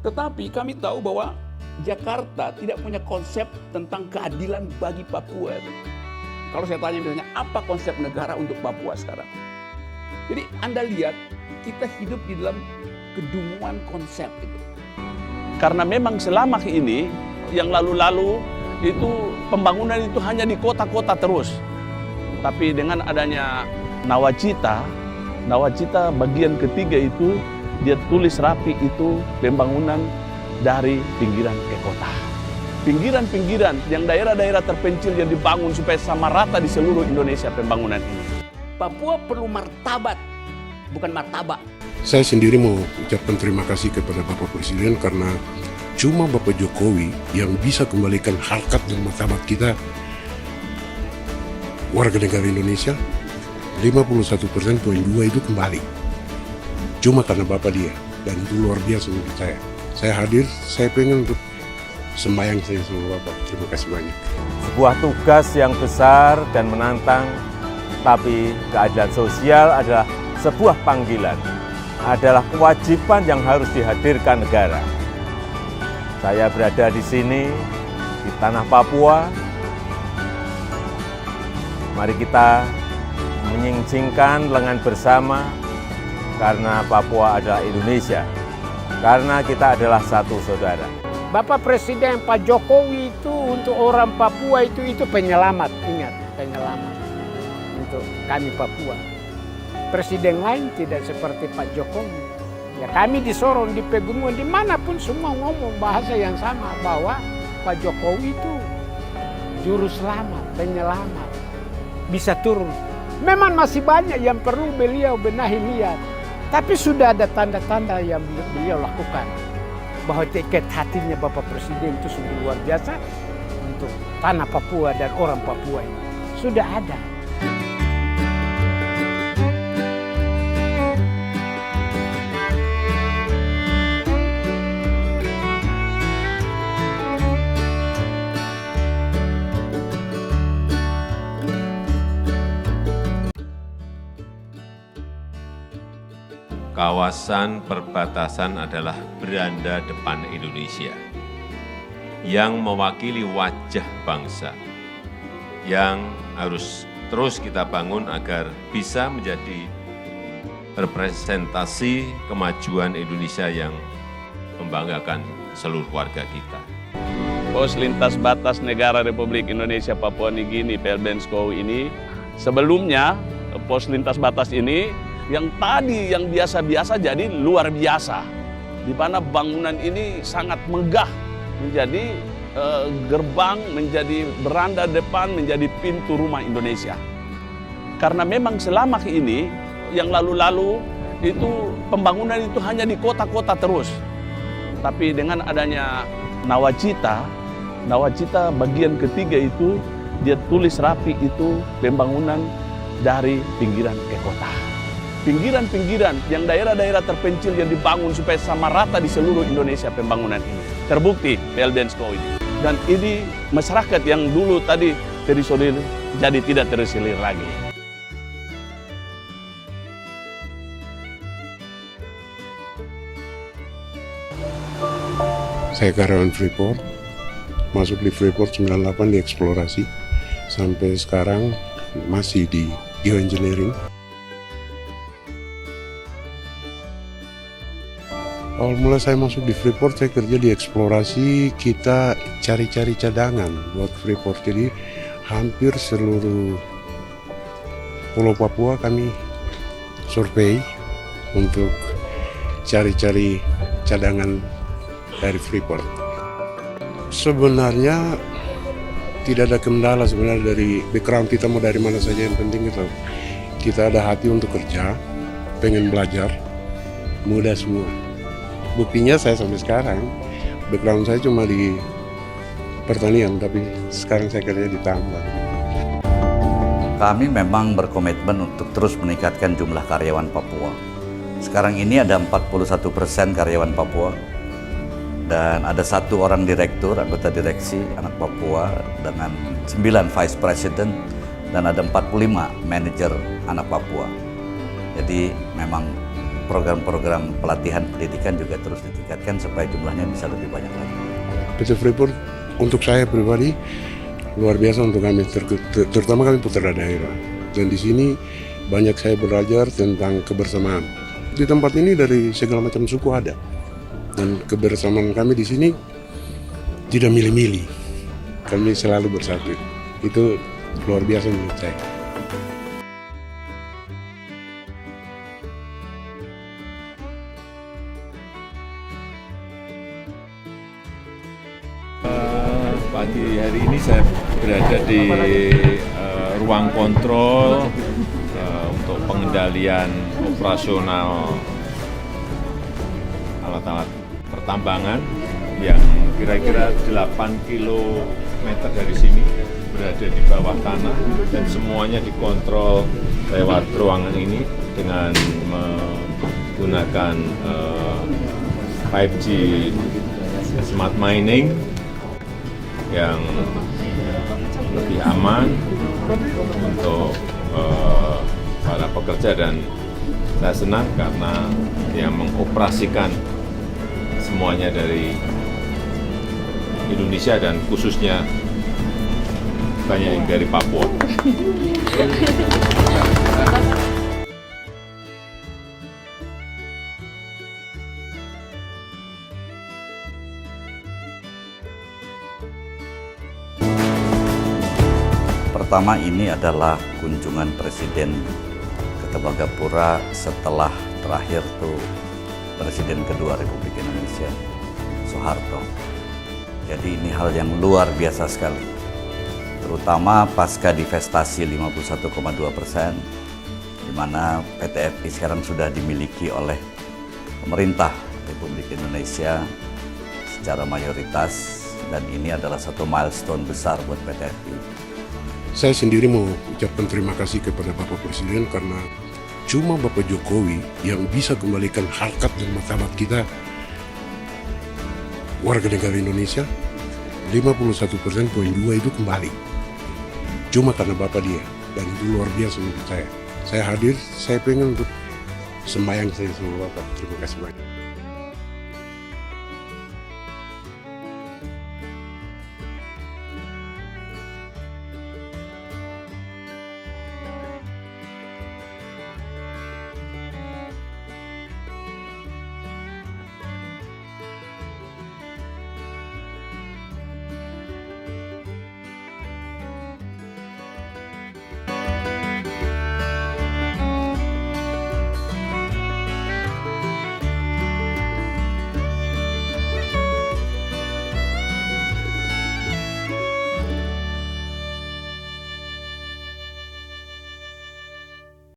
Tetapi kami tahu bahwa Jakarta tidak punya konsep tentang keadilan bagi Papua. Kalau saya tanya misalnya, apa konsep negara untuk Papua sekarang? Jadi Anda lihat, kita hidup di dalam kedunguan konsep itu. Karena memang selama ini, yang lalu-lalu itu pembangunan itu hanya di kota-kota terus. Tapi dengan adanya Nawacita bagian ketiga itu, dia tulis rapi itu pembangunan dari pinggiran ke kota. Pinggiran-pinggiran yang daerah-daerah terpencil yang dibangun supaya sama rata di seluruh Indonesia pembangunan ini. Papua perlu martabat, bukan martabak. Saya sendiri mau ucapkan terima kasih kepada Bapak Presiden karena cuma Bapak Jokowi yang bisa kembalikan harkat dan martabat kita warga negara Indonesia. 51.2 itu kembali. Cuma karena Bapak dia, dan itu luar biasa menurut saya. Saya hadir, saya pengen untuk sembahyang saya sama Bapak. Terima kasih banyak. Sebuah tugas yang besar dan menantang, tapi keadilan sosial adalah sebuah panggilan, adalah kewajiban yang harus dihadirkan negara. Saya berada di sini, di tanah Papua. Mari kita menyingsingkan lengan bersama, karena Papua adalah Indonesia, karena kita adalah satu saudara. Bapak Presiden Pak Jokowi itu untuk orang Papua itu penyelamat, ingat, penyelamat untuk kami Papua. Presiden lain tidak seperti Pak Jokowi. Ya kami di Sorong, di Pegunungan, dimanapun semua ngomong bahasa yang sama, bahwa Pak Jokowi itu juru selamat, penyelamat, bisa turun. Memang masih banyak yang perlu beliau benahi lihat, tapi sudah ada tanda-tanda yang beliau lakukan. Bahwa tiket hatinya Bapak Presiden itu sungguh luar biasa untuk tanah Papua dan orang Papua ini. Sudah ada. Kawasan perbatasan adalah beranda depan Indonesia yang mewakili wajah bangsa yang harus terus kita bangun agar bisa menjadi representasi kemajuan Indonesia yang membanggakan seluruh warga kita. Pos lintas batas negara Republik Indonesia Papua Nugini Pelbenskow ini, sebelumnya pos lintas batas ini yang tadi yang biasa-biasa jadi luar biasa, di mana bangunan ini sangat megah, menjadi gerbang, menjadi beranda depan, menjadi pintu rumah Indonesia. Karena memang selama ini, yang lalu-lalu itu pembangunan itu hanya di kota-kota terus. Tapi dengan adanya Nawacita bagian ketiga itu, dia tulis rapi itu pembangunan dari pinggiran ke kota. Pinggiran-pinggiran yang daerah-daerah terpencil yang dibangun supaya sama rata di seluruh Indonesia pembangunan ini. Terbukti Pelbenskow ini. Dan ini masyarakat yang dulu tadi terisolir jadi tidak terisolir lagi. Saya karyawan Freeport, masuk di Freeport 98 di eksplorasi, sampai sekarang masih di geoengineering. Awal mula saya masuk di Freeport, saya kerja di eksplorasi, kita cari-cari cadangan buat Freeport. Jadi hampir seluruh Pulau Papua kami survei untuk cari-cari cadangan dari Freeport. Sebenarnya tidak ada kendala sebenarnya dari background kita mau dari mana saja, yang penting itu kita ada hati untuk kerja, pengen belajar, mudah semua. Buktinya saya sampai sekarang, background saya cuma di pertanian, tapi sekarang saya kerja di tambang. Kami memang berkomitmen untuk terus meningkatkan jumlah karyawan Papua. Sekarang ini ada 41% karyawan Papua, dan ada 1 orang direktur, anggota direksi anak Papua, dengan 9 vice president, dan ada 45 manajer anak Papua. Jadi memang program-program pelatihan pendidikan juga terus ditingkatkan supaya jumlahnya bisa lebih banyak lagi. PT Freeport untuk saya pribadi luar biasa untuk kami, terutama kami putra daerah. Dan di sini banyak saya belajar tentang kebersamaan. Di tempat ini dari segala macam suku ada. Dan kebersamaan kami di sini tidak milih-milih. Kami selalu bersatu. Itu luar biasa menurut saya. Pagi hari ini saya berada di ruang kontrol untuk pengendalian operasional alat-alat pertambangan yang kira-kira 8 km dari sini berada di bawah tanah dan semuanya dikontrol lewat ruangan ini dengan menggunakan 5G smart mining yang lebih aman untuk para pekerja, dan saya senang karena yang mengoperasikan semuanya dari Indonesia dan khususnya banyak yang dari Papua. Pertama, ini adalah kunjungan Presiden ke Tembagapura setelah terakhir tuh Presiden kedua Republik Indonesia, Soeharto. Jadi ini hal yang luar biasa sekali, terutama pasca divestasi 51,2%, di mana PT FI sekarang sudah dimiliki oleh pemerintah Republik Indonesia secara mayoritas, dan ini adalah satu milestone besar buat PT FI. Saya sendiri mau ucapkan terima kasih kepada Bapak Presiden karena cuma Bapak Jokowi yang bisa kembalikan harkat dan martabat kita warga negara Indonesia 51,2% itu kembali. Cuma karena Bapak dia, dan itu luar biasa menurut saya. Saya hadir, saya pengen untuk sembahyang saya sama Bapak. Terima kasih banyak.